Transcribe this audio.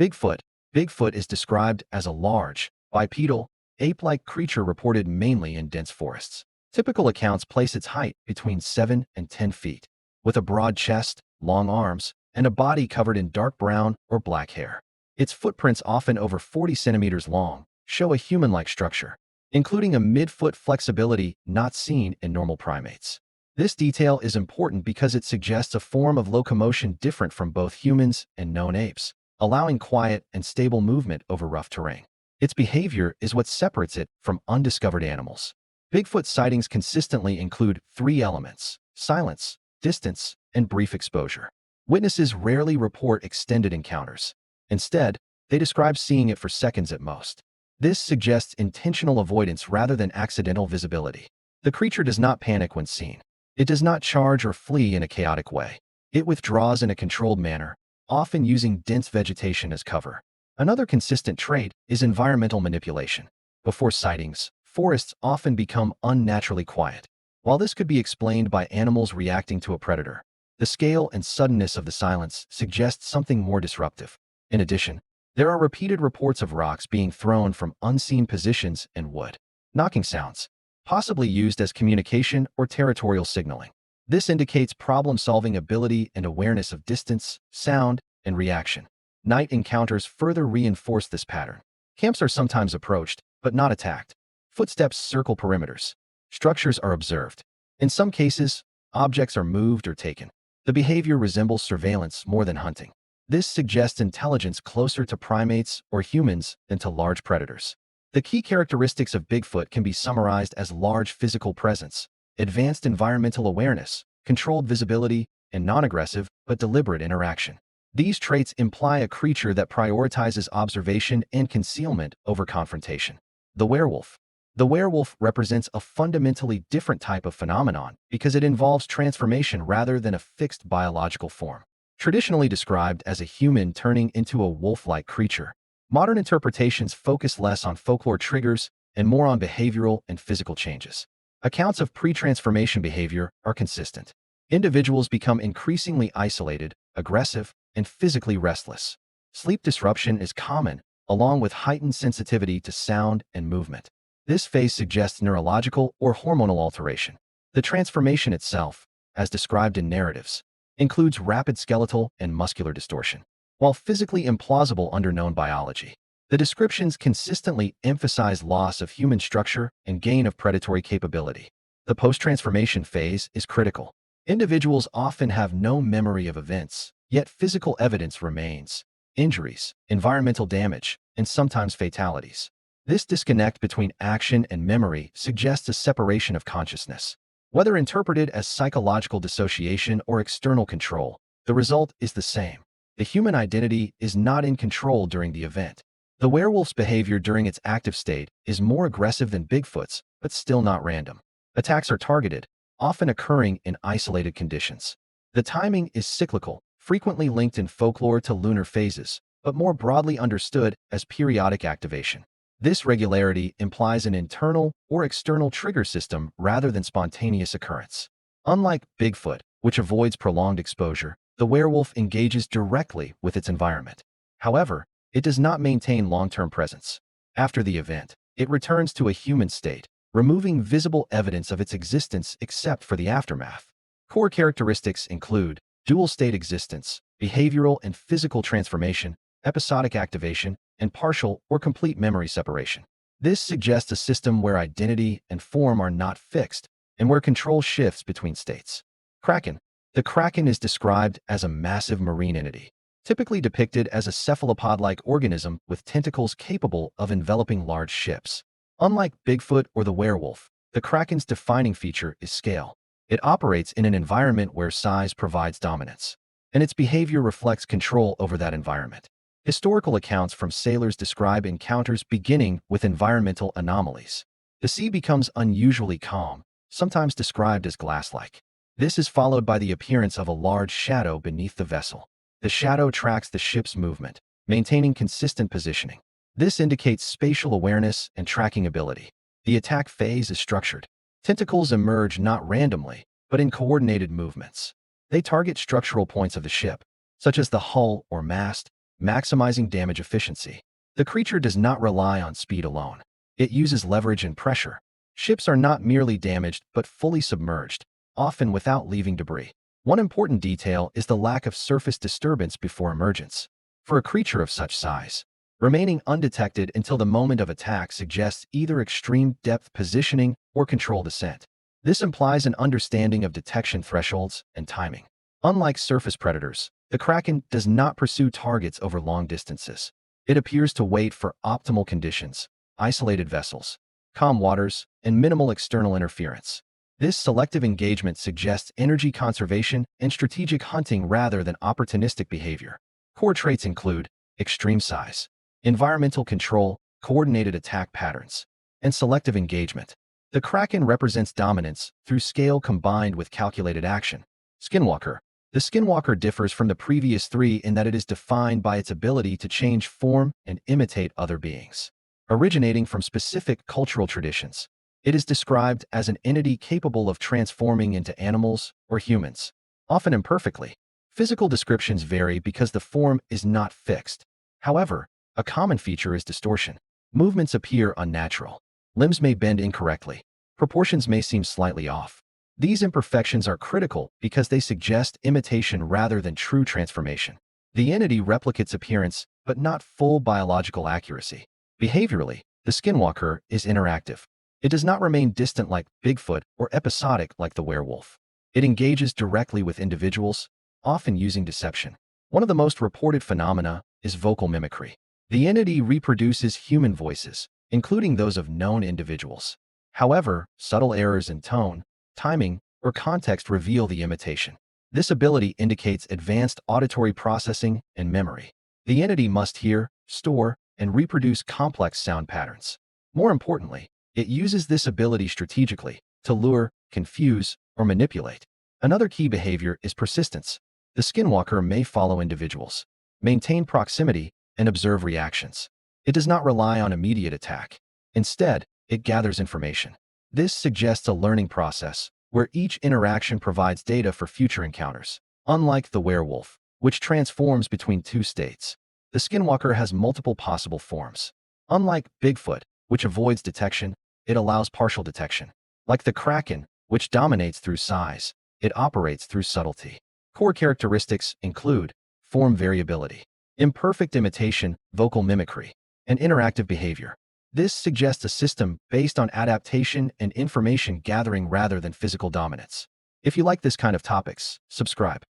Bigfoot. Bigfoot is described as a large, bipedal, ape-like creature reported mainly in dense forests. Typical accounts place its height between 7 and 10 feet, with a broad chest, long arms, and a body covered in dark brown or black hair. Its footprints, often over 40 centimeters long, show a human-like structure, including a mid-foot flexibility not seen in normal primates. This detail is important because it suggests a form of locomotion different from both humans and known apes, allowing quiet and stable movement over rough terrain. Its behavior is what separates it from undiscovered animals. Bigfoot sightings consistently include three elements: silence, distance, and brief exposure. Witnesses rarely report extended encounters. Instead, they describe seeing it for seconds at most. This suggests intentional avoidance rather than accidental visibility. The creature does not panic when seen. It does not charge or flee in a chaotic way. It withdraws in a controlled manner, often using dense vegetation as cover. Another consistent trait is environmental manipulation. Before sightings, forests often become unnaturally quiet. While this could be explained by animals reacting to a predator, the scale and suddenness of the silence suggests something more disruptive. In addition, there are repeated reports of rocks being thrown from unseen positions and wood, knocking sounds, possibly used as communication or territorial signaling. This indicates problem-solving ability and awareness of distance, sound, and reaction. Night encounters further reinforce this pattern. Camps are sometimes approached, but not attacked. Footsteps circle perimeters. Structures are observed. In some cases, objects are moved or taken. The behavior resembles surveillance more than hunting. This suggests intelligence closer to primates or humans than to large predators. The key characteristics of Bigfoot can be summarized as large physical presence, advanced environmental awareness, controlled visibility, and non-aggressive but deliberate interaction. These traits imply a creature that prioritizes observation and concealment over confrontation. The werewolf. The werewolf represents a fundamentally different type of phenomenon because it involves transformation rather than a fixed biological form. Traditionally described as a human turning into a wolf-like creature, modern interpretations focus less on folklore triggers and more on behavioral and physical changes. Accounts of pre-transformation behavior are consistent. Individuals become increasingly isolated, aggressive, and physically restless. Sleep disruption is common, along with heightened sensitivity to sound and movement. This phase suggests neurological or hormonal alteration. The transformation itself, as described in narratives, includes rapid skeletal and muscular distortion. While physically implausible under known biology, the descriptions consistently emphasize loss of human structure and gain of predatory capability. The post-transformation phase is critical. Individuals often have no memory of events, yet physical evidence remains: injuries, environmental damage, and sometimes fatalities. This disconnect between action and memory suggests a separation of consciousness. Whether interpreted as psychological dissociation or external control, the result is the same. The human identity is not in control during the event. The werewolf's behavior during its active state is more aggressive than Bigfoot's, but still not random. Attacks are targeted, often occurring in isolated conditions. The timing is cyclical, frequently linked in folklore to lunar phases, but more broadly understood as periodic activation. This regularity implies an internal or external trigger system rather than spontaneous occurrence. Unlike Bigfoot, which avoids prolonged exposure, the werewolf engages directly with its environment. However, it does not maintain long-term presence. After the event, it returns to a human state, removing visible evidence of its existence except for the aftermath. Core characteristics include dual-state existence, behavioral and physical transformation, episodic activation, and partial or complete memory separation. This suggests a system where identity and form are not fixed, and where control shifts between states. Kraken. The kraken is described as a massive marine entity, typically depicted as a cephalopod-like organism with tentacles capable of enveloping large ships. Unlike Bigfoot or the werewolf, the kraken's defining feature is scale. It operates in an environment where size provides dominance, and its behavior reflects control over that environment. Historical accounts from sailors describe encounters beginning with environmental anomalies. The sea becomes unusually calm, sometimes described as glass-like. This is followed by the appearance of a large shadow beneath the vessel. The shadow tracks the ship's movement, maintaining consistent positioning. This indicates spatial awareness and tracking ability. The attack phase is structured. Tentacles emerge not randomly, but in coordinated movements. They target structural points of the ship, such as the hull or mast, maximizing damage efficiency. The creature does not rely on speed alone. It uses leverage and pressure. Ships are not merely damaged but fully submerged, often without leaving debris. One important detail is the lack of surface disturbance before emergence. For a creature of such size, remaining undetected until the moment of attack suggests either extreme depth positioning or controlled descent. This implies an understanding of detection thresholds and timing. Unlike surface predators, the kraken does not pursue targets over long distances. It appears to wait for optimal conditions, isolated vessels, calm waters, and minimal external interference. This selective engagement suggests energy conservation and strategic hunting rather than opportunistic behavior. Core traits include extreme size, environmental control, coordinated attack patterns, and selective engagement. The kraken represents dominance through scale combined with calculated action. Skinwalker. The skinwalker differs from the previous three in that it is defined by its ability to change form and imitate other beings. Originating from specific cultural traditions, it is described as an entity capable of transforming into animals or humans, often imperfectly. Physical descriptions vary because the form is not fixed. However, a common feature is distortion. Movements appear unnatural. Limbs may bend incorrectly. Proportions may seem slightly off. These imperfections are critical because they suggest imitation rather than true transformation. The entity replicates appearance, but not full biological accuracy. Behaviorally, the skinwalker is interactive. It does not remain distant like Bigfoot or episodic like the werewolf. It engages directly with individuals, often using deception. One of the most reported phenomena is vocal mimicry. The entity reproduces human voices, including those of known individuals. However, subtle errors in tone, timing, or context reveal the imitation. This ability indicates advanced auditory processing and memory. The entity must hear, store, and reproduce complex sound patterns. More importantly, it uses this ability strategically to lure, confuse, or manipulate. Another key behavior is persistence. The skinwalker may follow individuals, maintain proximity, and observe reactions. It does not rely on immediate attack. Instead, it gathers information. This suggests a learning process where each interaction provides data for future encounters. Unlike the werewolf, which transforms between two states, the skinwalker has multiple possible forms. Unlike Bigfoot, which avoids detection, it allows partial detection. Like the kraken, which dominates through size, it operates through subtlety. Core characteristics include form variability, imperfect imitation, vocal mimicry, and interactive behavior. This suggests a system based on adaptation and information gathering rather than physical dominance. If you like this kind of topics, subscribe.